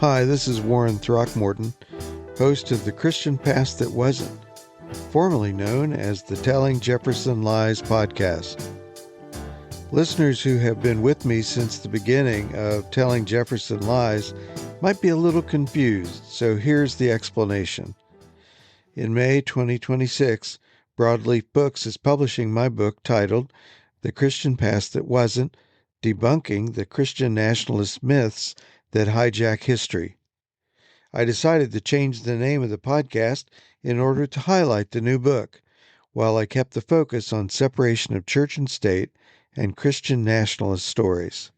Hi, this is Warren Throckmorton, host of The Christian Past That Wasn't, formerly known as the Telling Jefferson Lies podcast. Listeners who have been with me since the beginning of Telling Jefferson Lies might be a little confused, so here's the explanation. In May 2026, Broadleaf Books is publishing my book titled The Christian Past That Wasn't, Debunking the Christian Nationalist Myths that Hijack History. I decided to change the name of the podcast in order to highlight the new book, while I kept the focus on separation of church and state and Christian nationalist stories.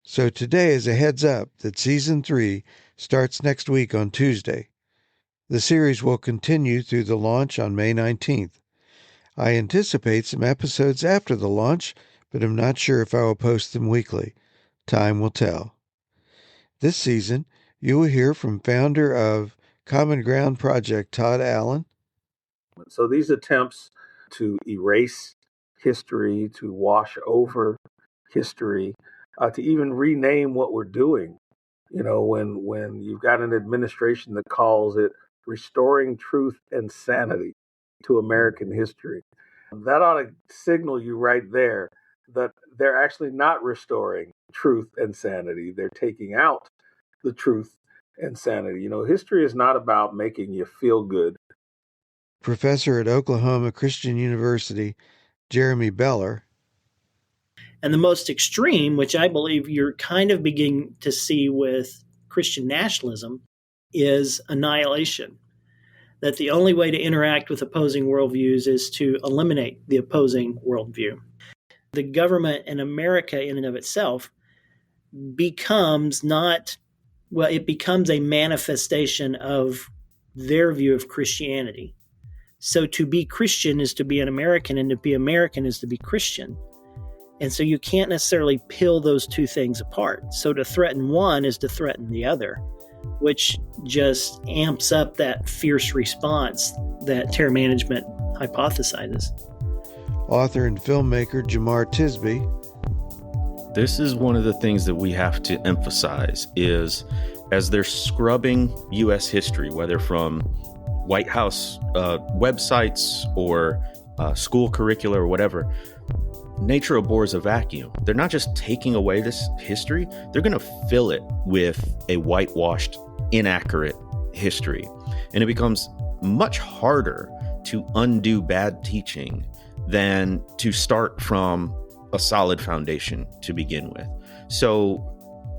So today is a heads up that Season 3 starts next week on Tuesday. The series will continue through the launch on May 19th. I anticipate some episodes after the launch, but I'm not sure if I will post them weekly. Time will tell. This season, you will hear from founder of Common Ground Project, Todd Allen. So these attempts to erase history, to wash over history, to even rename what we're doing. You know, when you've got an administration that calls it restoring truth and sanity to American history, that ought to signal you right there that they're actually not restoring truth and sanity. They're taking out the truth and sanity. You know, history is not about making you feel good. Professor at Oklahoma Christian University, Jeremie Beller. And the most extreme, which I believe you're kind of beginning to see with Christian nationalism, is annihilation. That the only way to interact with opposing worldviews is to eliminate the opposing worldview. The government in America in and of itself becomes it becomes a manifestation of their view of Christianity. So to be Christian is to be an American, and to be American is to be Christian. And so you can't necessarily peel those two things apart. So to threaten one is to threaten the other, which just amps up that fierce response that terror management hypothesizes. Author and filmmaker Jemar Tisby. This is one of the things that we have to emphasize is as they're scrubbing U.S. history, whether from White House websites or school curricula or whatever, nature abhors a vacuum. They're not just taking away this history, they're going to fill it with a whitewashed, inaccurate history. And it becomes much harder to undo bad teaching than to start from a solid foundation to begin with. So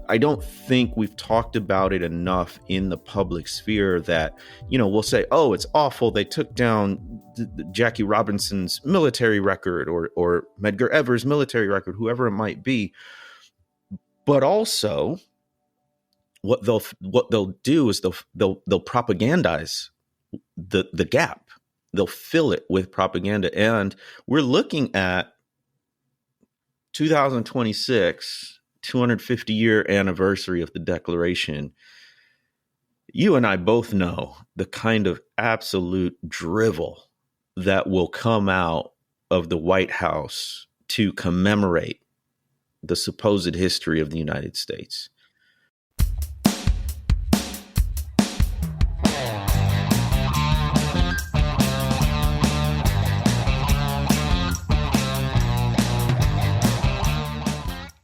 I don't think we've talked about it enough in the public sphere that, you know, we'll say, oh, it's awful. They took down Jackie Robinson's military record or Medgar Evers' military record, whoever it might be. But also what they'll do is they'll propagandize the gap. They'll fill it with propaganda. And we're looking at 2026, 250-year anniversary of the Declaration. You and I both know the kind of absolute drivel that will come out of the White House to commemorate the supposed history of the United States.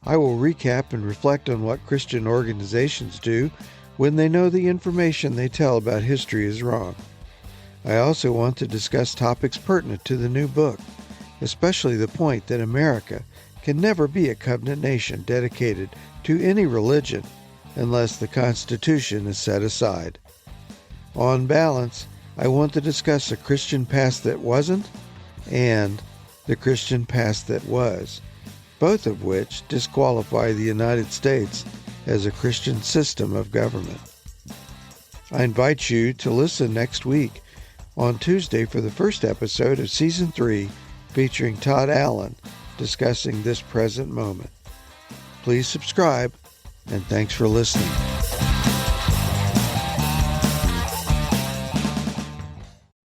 I will recap and reflect on what Christian organizations do when they know the information they tell about history is wrong. I also want to discuss topics pertinent to the new book, especially the point that America can never be a covenant nation dedicated to any religion unless the Constitution is set aside. On balance, I want to discuss a Christian past that wasn't and the Christian past that was, both of which disqualify the United States as a Christian system of government. I invite you to listen next week on Tuesday for the first episode of Season 3 featuring Todd Allen discussing this present moment. Please subscribe, and thanks for listening.